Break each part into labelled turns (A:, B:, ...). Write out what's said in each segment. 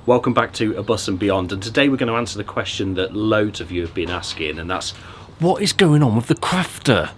A: Welcome back to Abus and Beyond, and today we're going to answer the question that loads of you have been asking, and that's, what is going on with the crafter?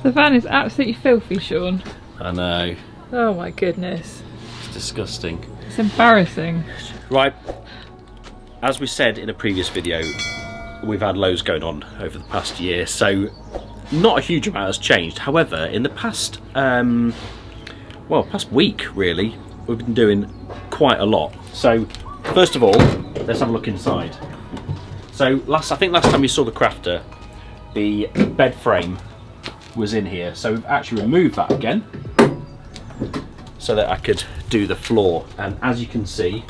B: The van is absolutely filthy, Sean.
A: I know,
B: Oh my goodness.
A: it's disgusting.
B: It's embarrassing.
A: Right, as we said in a previous video, we've had loads going on over the past year, so not a huge amount has changed. However, in the past, past week really, we've been doing quite a lot. So, first of all, let's have a look inside. So, I think last time you saw the crafter, the bed frame was in here, so we've actually removed that again so that I could do the floor, and as you can see,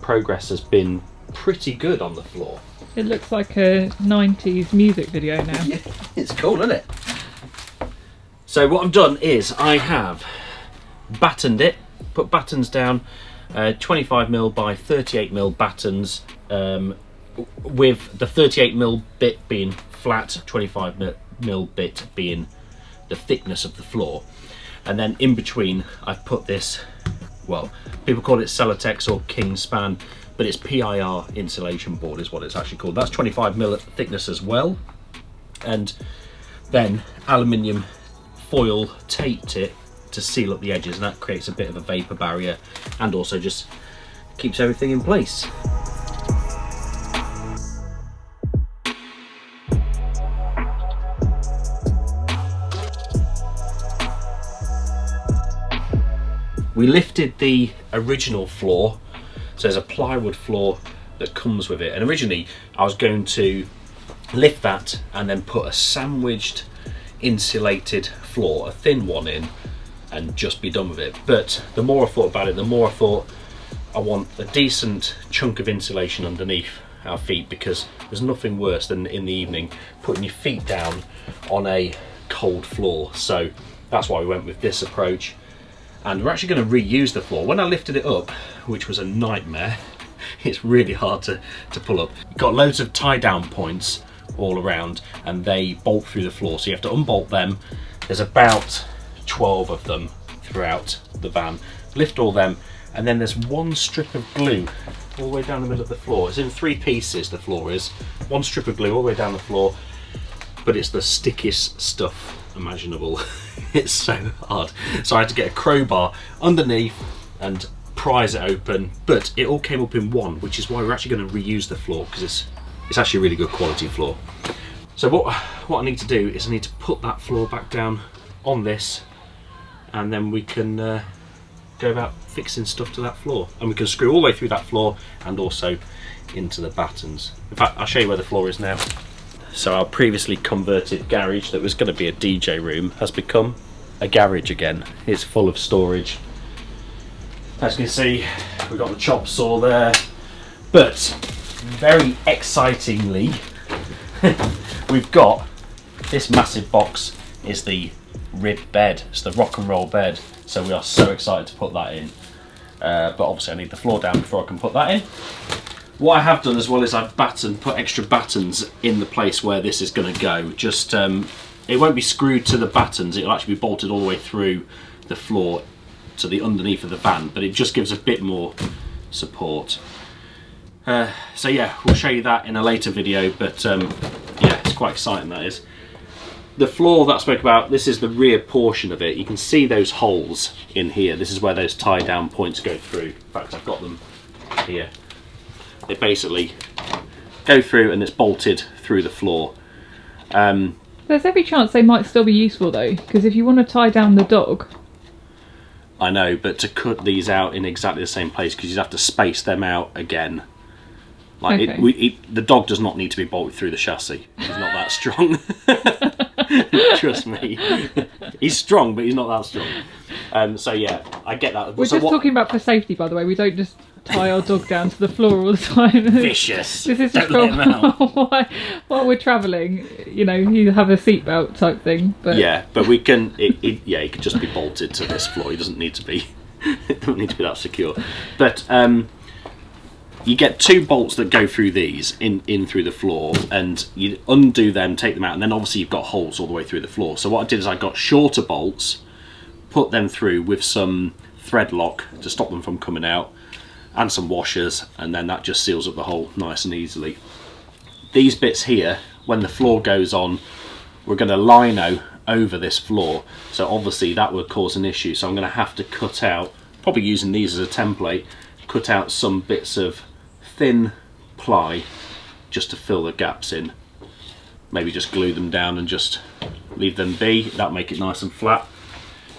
A: progress has been pretty good on the floor.
B: It looks like a 90s music video now.
A: Yeah, it's cool, isn't it? So what I've done is I have battened it, put battens down, 25mm by 38mm battens, with the 38mm bit being flat, 25mm bit being the thickness of the floor, and then in between I've put this, well, people call it Celotex or Kingspan, but it's PIR insulation board is what it's actually called. That's 25mm thickness as well, and then aluminium foil taped it to seal up the edges, and that creates a bit of a vapor barrier and also just keeps everything in place. We lifted the original floor, so there's a plywood floor that comes with it, and originally I was going to lift that and then put a sandwiched insulated floor, a thin one in, and just be done with it. But the more I thought about it, the more I thought I want a decent chunk of insulation underneath our feet, because there's nothing worse than in the evening putting your feet down on a cold floor. So that's why we went with this approach. And we're actually going to reuse the floor. When I lifted it up, which was a nightmare, it's really hard to pull up. You've got loads of tie down points all around, and they bolt through the floor, so you have to unbolt them. There's about 12 of them throughout the van. Lift all them, and then there's one strip of glue all the way down the middle of the floor. It's in 3 pieces, the floor is. One strip of glue all the way down the floor, but it's the stickiest stuff imaginable. It's so hard. So I had to get a crowbar underneath and prise it open, but it all came up in one, which is why we're actually going to reuse the floor, because it's actually a really good quality floor. So what I need to do is I need to put that floor back down on this, and then we can go about fixing stuff to that floor, and we can screw all the way through that floor and also into the battens. In fact, I'll show you where the floor is now. So our previously converted garage that was going to be a DJ room has become a garage again. It's full of storage. As you can see, we've got the chop saw there, but very excitingly, we've got this massive box is the rib bed. It's the rock and roll bed. So we are so excited to put that in. But obviously I need the floor down before I can put that in. What I have done as well is I've put extra battens in the place where this is going to go. Just it won't be screwed to the battens, it'll actually be bolted all the way through the floor to the underneath of the van, but it just gives a bit more support. So yeah, we'll show you that in a later video, but yeah, it's quite exciting, that is. The floor that I spoke about, this is the rear portion of it. You can see those holes in here. This is where those tie down points go through. In fact, I've got them here. They basically go through and it's bolted through the floor.
B: There's every chance they might still be useful though, because if you want to tie down the dog.
A: I know, but to cut these out in exactly the same place, because you'd have to space them out again. Like okay. The dog does not need to be bolted through the chassis. He's not that strong. Trust me. He's strong, but he's not that strong. So yeah, I get that.
B: We're
A: so
B: just talking about for safety, by the way. We don't just tie our dog down to the floor all the time.
A: Vicious.
B: This is just
A: Don't let him out.
B: while we're travelling, you know, you have a seatbelt type thing. But
A: yeah, but we can. He could just be bolted to this floor. He doesn't need to be. It doesn't need to be that secure. But you get 2 bolts that go through these in through the floor, and you undo them, take them out, and then obviously you've got holes all the way through the floor. So what I did is I got shorter bolts, put them through with some thread lock to stop them from coming out, and some washers, and then that just seals up the hole nice and easily. These bits here, when the floor goes on, we're going to lino over this floor, so obviously that would cause an issue. So I'm going to have to cut out, probably using these as a template, cut out some bits of thin ply just to fill the gaps in. Maybe just glue them down and just leave them be. That'll make it nice and flat.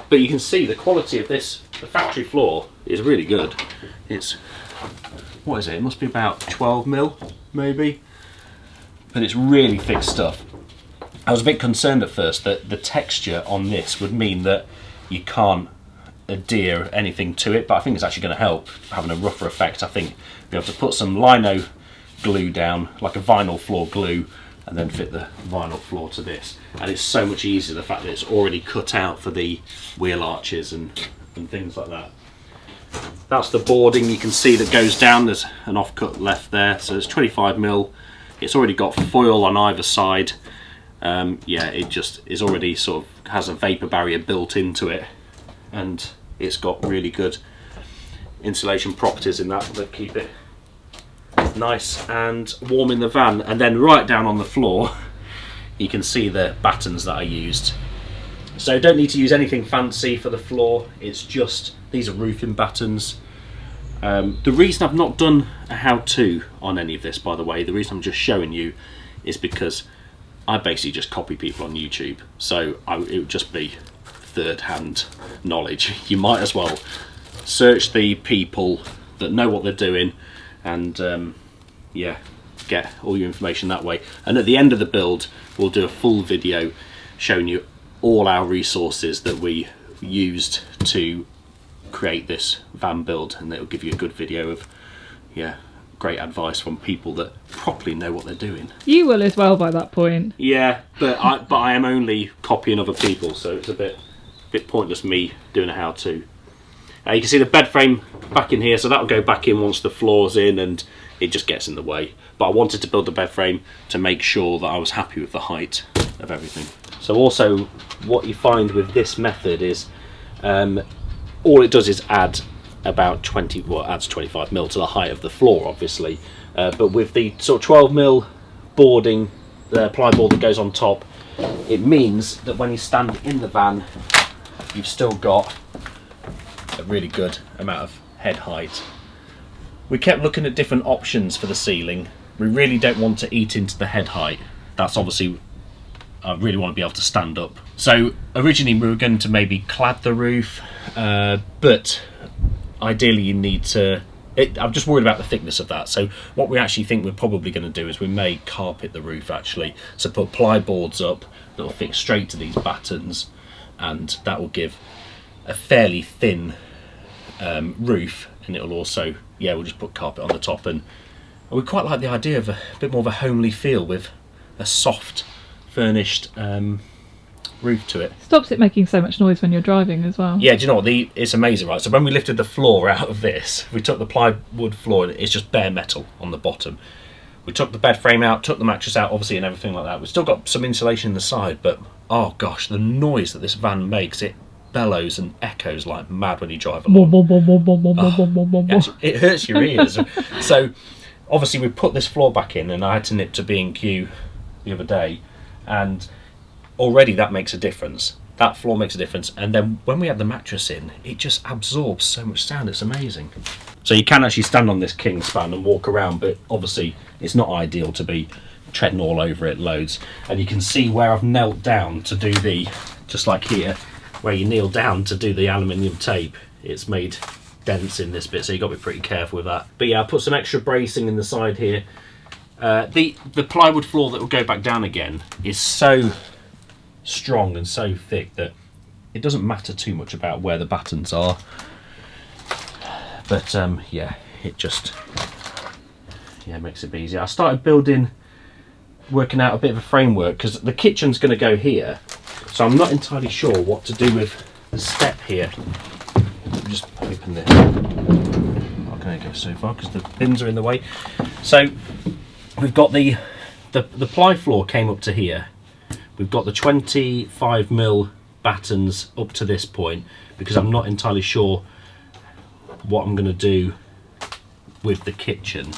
A: But you can see the quality of this, the factory floor is really good. It's, what is it? It must be about 12 mil, maybe. But it's really thick stuff. I was a bit concerned at first that the texture on this would mean that you can't adhere anything to it, but I think it's actually going to help having a rougher effect. I think be able to put some lino glue down, like a vinyl floor glue, and then fit the vinyl floor to this. And it's so much easier, the fact that it's already cut out for the wheel arches and things like that. That's the boarding you can see that goes down. There's an offcut left there, so it's 25 mil. It's already got foil on either side. Yeah, it just is already sort of has a vapor barrier built into it, and it's got really good insulation properties in that keep it nice and warm in the van. And then right down on the floor you can see the battens that I used. So don't need to use anything fancy for the floor, it's just, these are roofing battens. The reason I've not done a how-to on any of this, by the way, the reason I'm just showing you is because I basically just copy people on YouTube, so it would just be third-hand knowledge. You might as well search the people that know what they're doing, and yeah, get all your information that way. And at the end of the build we'll do a full video showing you all our resources that we used to create this van build, and it'll give you a good video of, yeah, great advice from people that properly know what they're doing. You will as well by that point. Yeah, but I am only copying other people, so it's a bit pointless me doing a how-to. You can see the bed frame back in here, so that'll go back in once the floor's in, and it just gets in the way. But I wanted to build the bed frame to make sure that I was happy with the height of everything. So also what you find with this method is all it does is add about 25 mil to the height of the floor, obviously, but with the sort of 12 mil boarding, the ply board that goes on top, it means that when you stand in the van you've still got a really good amount of head height. We kept looking at different options for the ceiling. We really don't want to eat into the head height. That's obviously, I really want to be able to stand up. So originally we were going to maybe clad the roof, but ideally you need to, I'm just worried about the thickness of that. So what we actually think we're probably going to do is we may carpet the roof actually. So put ply boards up that will fix straight to these battens, and that will give a fairly thin roof, and it'll also, yeah, we'll just put carpet on the top. And we quite like the idea of a bit more of a homely feel with a soft furnished roof to it. Stops it making so much noise when you're driving as well. Yeah, do you know what, it's amazing, right? So when we lifted the floor out of this, we took the plywood floor and it's just bare metal on the bottom. We took the bed frame out, took the mattress out obviously and everything like that. We've still got some insulation in the side, but oh gosh, the noise that this van makes, it bellows and echoes like mad when you drive along. It hurts your ears. So obviously we put this floor back in, and I had to nip to B&Q the other day, and already that makes a difference. That floor makes a difference, and then when we had the mattress in, it just absorbs so much sound, it's amazing. So you can actually stand on this king span and walk around, but obviously it's not ideal to be treading all over it loads. And you can see where I've knelt down to do the, just like here, where you kneel down to do the aluminium tape, it's made dents in this bit, so you've got to be pretty careful with that. But yeah, I put some extra bracing in the side here. The plywood floor that will go back down again is so strong and so thick that it doesn't matter too much about where the battens are. But yeah, it just makes it easier. I started working out a bit of a framework because the kitchen's going to go here, so I'm not entirely sure what to do with the step here. Just open this. Not going to go so far because the bins are in the way. So we've got the ply floor came up to here. We've got the 25mm battens up to this point because I'm not entirely sure what I'm going to do with the kitchen.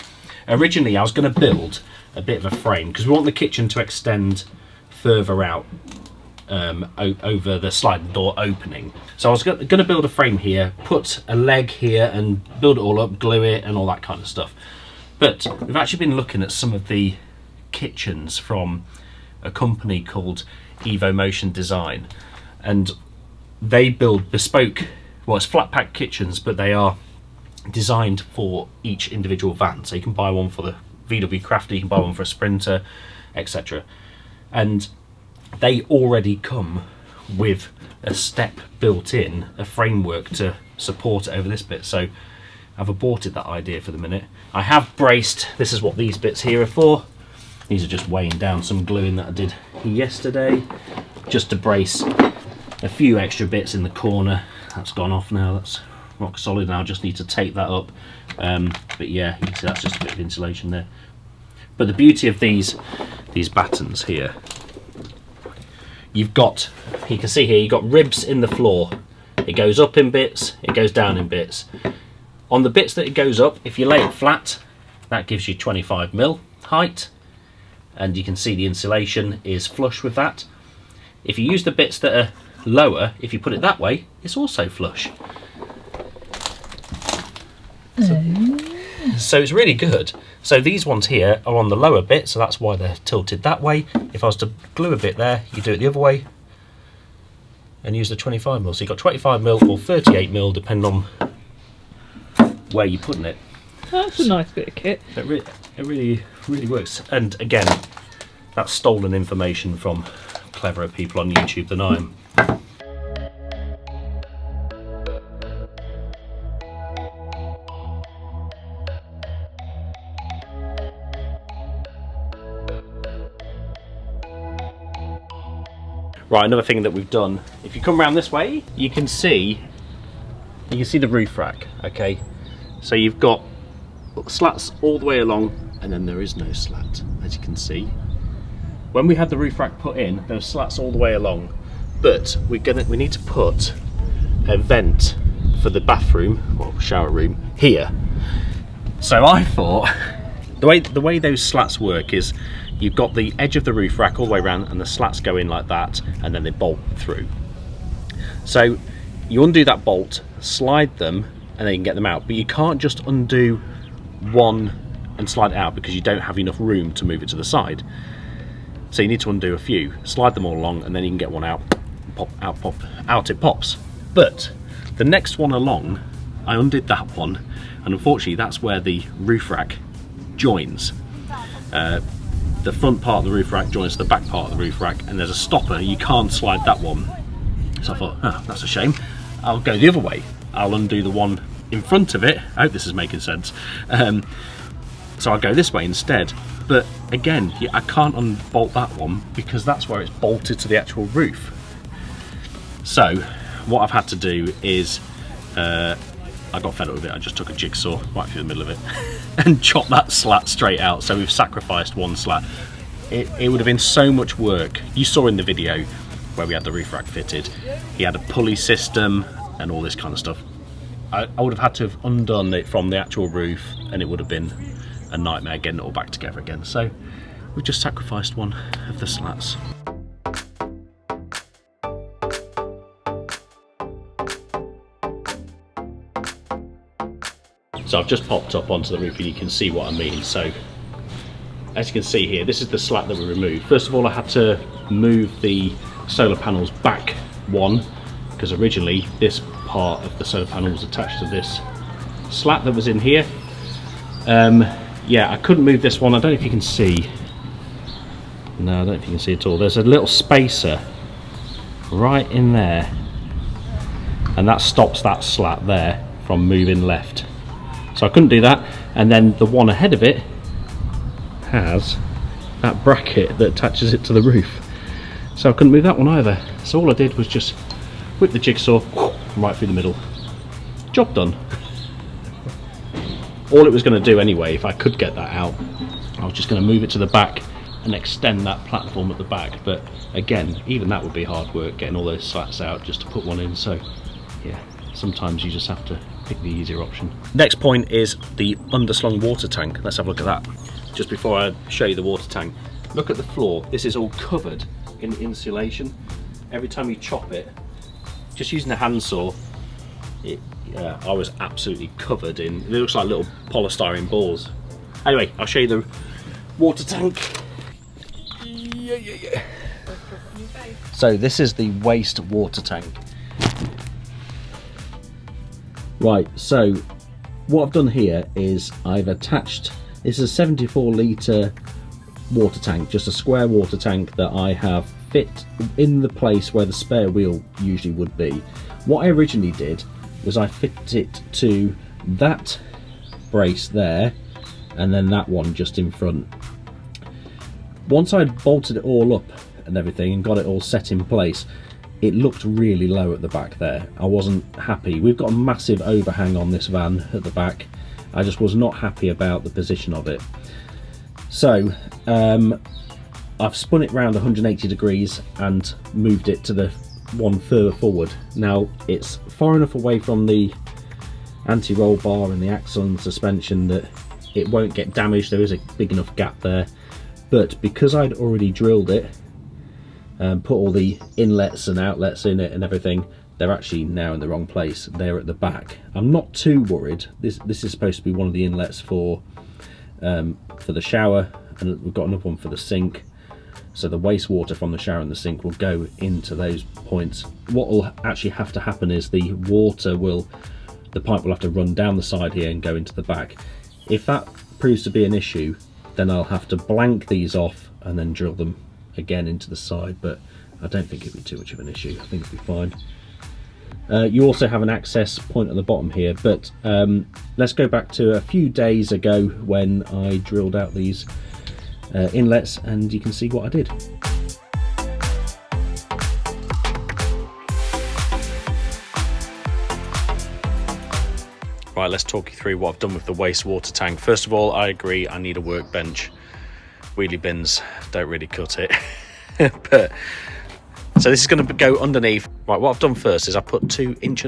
A: Originally I was going to build a bit of a frame because we want the kitchen to extend further out over the sliding door opening. So I was going to build a frame here, put a leg here and build it all up, glue it and all that kind of stuff. But we've actually been looking at some of the kitchens from a company called Motion Design, and they build bespoke, well, it's flat pack kitchens, but they are designed for each individual van. So you can buy one for the VW Crafter, you can buy one for a Sprinter, etc. And they already come with a step built in, a framework to support it over this bit. So I've aborted that idea for the minute. I have braced, this is what these bits here are for. These are just weighing down some gluing that I did yesterday, just to brace a few extra bits in the corner. That's gone off now, that's rock solid now, I just need to tape that up. But yeah, you can see that's just a bit of insulation there. But the beauty of these battens here, you can see here, you've got ribs in the floor. It goes up in bits, it goes down in bits. On the bits that it goes up, if you lay it flat, that gives you 25mm height, and you can see the insulation is flush with that. If you use the bits that are lower, if you put it that way, it's also flush. So it's really good. So these ones here are on the lower bit, so that's why they're tilted that way. If I was to glue a bit there, you do it the other way and use the 25mm. So you've got 25mm or 38mm depending on where you're putting it.
B: That's a nice bit of kit.
A: It really works. And again, that's stolen information from cleverer people on YouTube than I am. Right, another thing that we've done, if you come around this way, you can see the roof rack, okay? So you've got slats all the way along, and then there is no slat, as you can see. When we had the roof rack put in, there were slats all the way along, but we need to put a vent for the bathroom, or shower room, here. So I thought, the way those slats work is, you've got the edge of the roof rack all the way around and the slats go in like that and then they bolt through. So you undo that bolt, slide them, and then you can get them out. But you can't just undo one and slide it out because you don't have enough room to move it to the side. So you need to undo a few, slide them all along, and then you can get one out, out it pops. But the next one along, I undid that one, and unfortunately that's where the roof rack joins. The front part of the roof rack joins the back part of the roof rack, and there's a stopper, you can't slide that one. So I thought, oh, that's a shame. I'll go the other way. I'll undo the one in front of it. I hope this is making sense. So I'll go this way instead. But again, I can't unbolt that one because that's where it's bolted to the actual roof. So what I've had to do is, I got fed up with it, I just took a jigsaw right through the middle of it and chopped that slat straight out. So we've sacrificed one slat. It would have been so much work. You saw in the video where we had the roof rack fitted, he had a pulley system and all this kind of stuff. I would have had to have undone it from the actual roof, and it would have been a nightmare getting it all back together again. So we've just sacrificed one of the slats. So I've just popped up onto the roof and you can see what I mean. So as you can see here, this is the slat that we removed. First of all, I had to move the solar panels back one, because originally this part of the solar panel was attached to this slat that was in here. Yeah, I couldn't move this one. I don't know if you can see. No, I don't know if you can see at all. There's a little spacer right in there, and that stops that slat there from moving left. So I couldn't do that. And then the one ahead of it has that bracket that attaches it to the roof, so I couldn't move that one either. So all I did was just whip the jigsaw right through the middle. Job done. All it was going to do anyway, if I could get that out, I was just going to move it to the back and extend that platform at the back. But again, even that would be hard work, getting all those slats out just to put one in. So yeah, sometimes you just have to pick the easier option. Next point is the underslung water tank. Let's have a look at that. Just before I show you the water tank, look at the floor. This is all covered in insulation. Every time you chop it, just using a handsaw, I was absolutely covered in, it looks like little polystyrene balls. Anyway, I'll show you the water tank. Yeah. So this is the waste water tank. Right, so what I've done here is I've attached, this is a 74 litre water tank, just a square water tank that I have fit in the place where the spare wheel usually would be. What I originally did was I fitted it to that brace there and then that one just in front. Once I'd bolted it all up and everything and got it all set in place, it looked really low at the back there. I wasn't happy. We've got a massive overhang on this van at the back. I just was not happy about the position of it. So I've spun it round 180 degrees and moved it to the one further forward. Now it's far enough away from the anti-roll bar and the axle and suspension that it won't get damaged. There is a big enough gap there, but because I'd already drilled it and put all the inlets and outlets in it and everything, they're actually now in the wrong place. They're at the back. I'm not too worried. This is supposed to be one of the inlets for the shower, and we've got another one for the sink. So the wastewater from the shower and the sink will go into those points. What will actually have to happen is the pipe will have to run down the side here and go into the back. If that proves to be an issue, then I'll have to blank these off and then drill them again into the side, but I don't think it'd be too much of an issue. I think it'll be fine. You also have an access point at the bottom here, but let's go back to a few days ago when I drilled out these inlets and you can see what I did. Right, let's talk you through what I've done with the wastewater tank. First of all, I agree, I need a workbench. Wheelie bins don't really cut it. But so this is going to go underneath. Right, what I've done first is I put 2.5 inch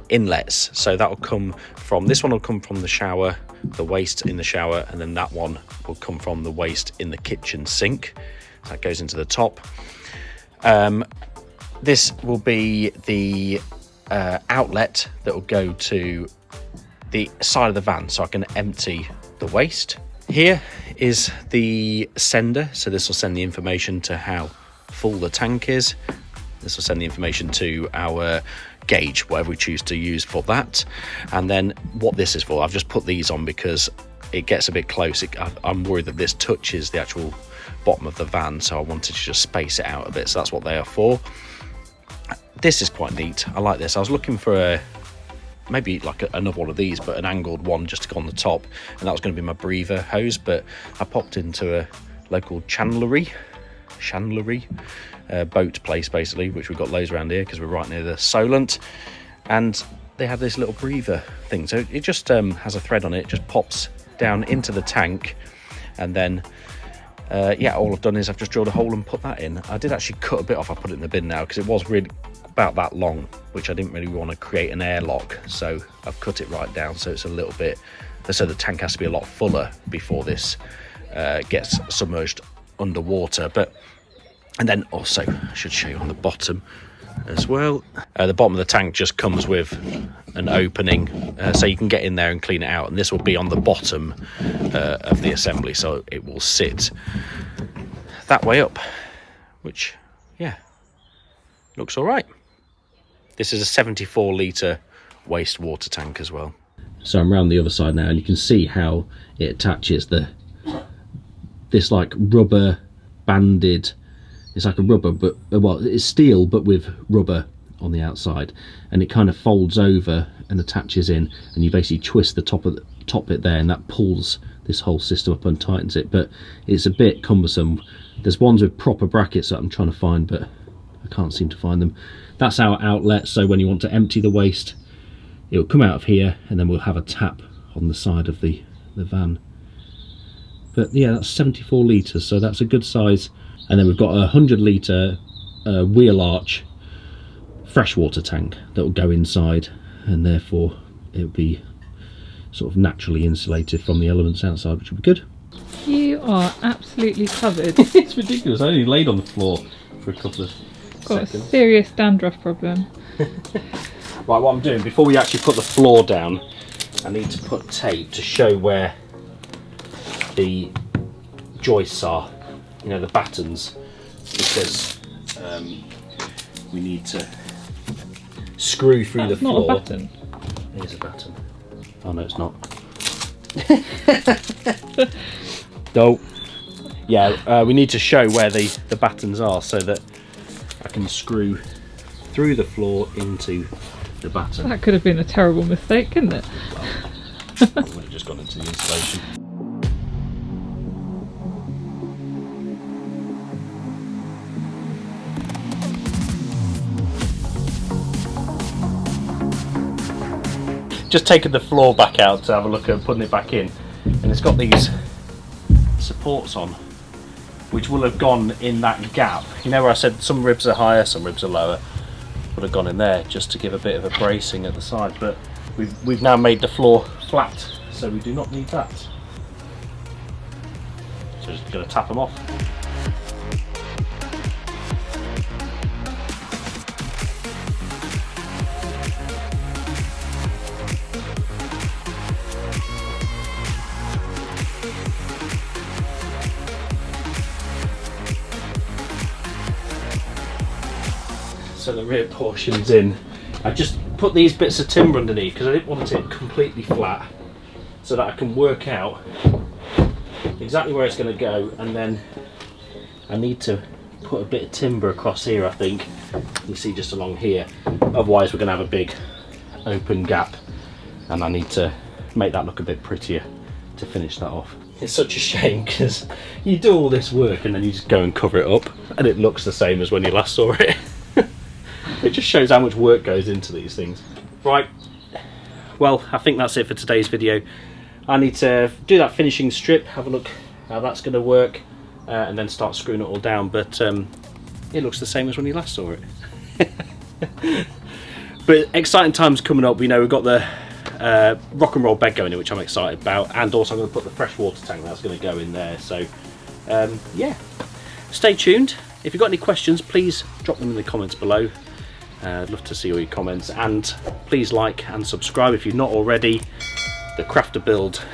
A: inlets. So that will come from, this one will come from the shower, the waste in the shower, and then that one will come from the waste in the kitchen sink. That goes into the top. This will be the outlet that will go to the side of the van so I can empty the waste. Here is the sender, so this will send the information to how full the tank is. This will send the information to our gauge, whatever we choose to use for that. And then what this is for, I've just put these on because it gets a bit close. I'm worried that this touches the actual bottom of the van, so I wanted to just space it out a bit. So that's what they are for. This is quite neat. I like this. I was looking for maybe like another one of these, but an angled one just to go on the top, and that was going to be my breather hose. But I popped into a local chandlery boat place basically, which we've got loads around here because we're right near the Solent, and they have this little breather thing. So it just has a thread on it, just pops down into the tank, and then yeah, all I've done is I've just drilled a hole and put that in. I did actually cut a bit off. I put it in the bin now because it was really about that long, which I didn't really want to create an airlock, so I've cut it right down so it's a little bit, so the tank has to be a lot fuller before this gets submerged underwater. But and then also I should show you on the bottom as well, the bottom of the tank just comes with an opening so you can get in there and clean it out, and this will be on the bottom of the assembly, so it will sit that way up, which yeah, looks all right. This is a 74 litre wastewater tank as well. So I'm around the other side now, and you can see how it attaches this like rubber banded it's like a rubber, but well, it's steel but with rubber on the outside, and it kind of folds over and attaches in, and you basically twist the top bit there, and that pulls this whole system up and tightens it. But it's a bit cumbersome. There's ones with proper brackets that I'm trying to find, but I can't seem to find them. That's our outlet, so when you want to empty the waste, it will come out of here, and then we'll have a tap on the side of the van. But yeah, that's 74 litres, so that's a good size. And then we've got a 100 litre wheel arch freshwater tank that will go inside, and therefore it'll be sort of naturally insulated from the elements outside, which will be good.
B: You are absolutely covered.
A: It's ridiculous. I only laid on the floor for a couple of
B: Got
A: seconds.
B: a serious dandruff problem.
A: Right, what I'm doing, before we actually put the floor down, I need to put tape to show where the joists are, you know, the battens, because we need to screw through the floor.
B: Not a batten.
A: It is a batten. Oh no, it's not. No. Yeah, we need to show where the battens are so that I can screw through the floor into the batten.
B: That could have been a terrible mistake, couldn't it?
A: Well, I would have just gone into the insulation. Just taking the floor back out to have a look at putting it back in, and it's got these supports on which will have gone in that gap. You know where I said some ribs are higher, some ribs are lower, would have gone in there just to give a bit of a bracing at the side. But we've now made the floor flat, so we do not need that. So just going to tap them off. So the rear portion's in. I just put these bits of timber underneath because I didn't want it completely flat, so that I can work out exactly where it's going to go, and then I need to put a bit of timber across here, I think. You see, just along here, otherwise we're going to have a big open gap, and I need to make that look a bit prettier to finish that off. It's such a shame because you do all this work and then you just go and cover it up and it looks the same as when you last saw it. It just shows how much work goes into these things. Right, well, I think that's it for today's video. I need to do that finishing strip, have a look how that's going to work, and then start screwing it all down. But it looks the same as when you last saw it. But exciting times coming up. We know we've got the rock and roll bed going in, which I'm excited about, and also I'm going to put the freshwater tank that's going to go in there. So yeah, stay tuned. If you've got any questions, please drop them in the comments below. I'd love to see all your comments, and please like and subscribe if you've not already. The crafter build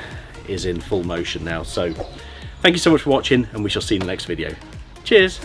A: is in full motion now, so thank you so much for watching, and we shall see you in the next video. Cheers.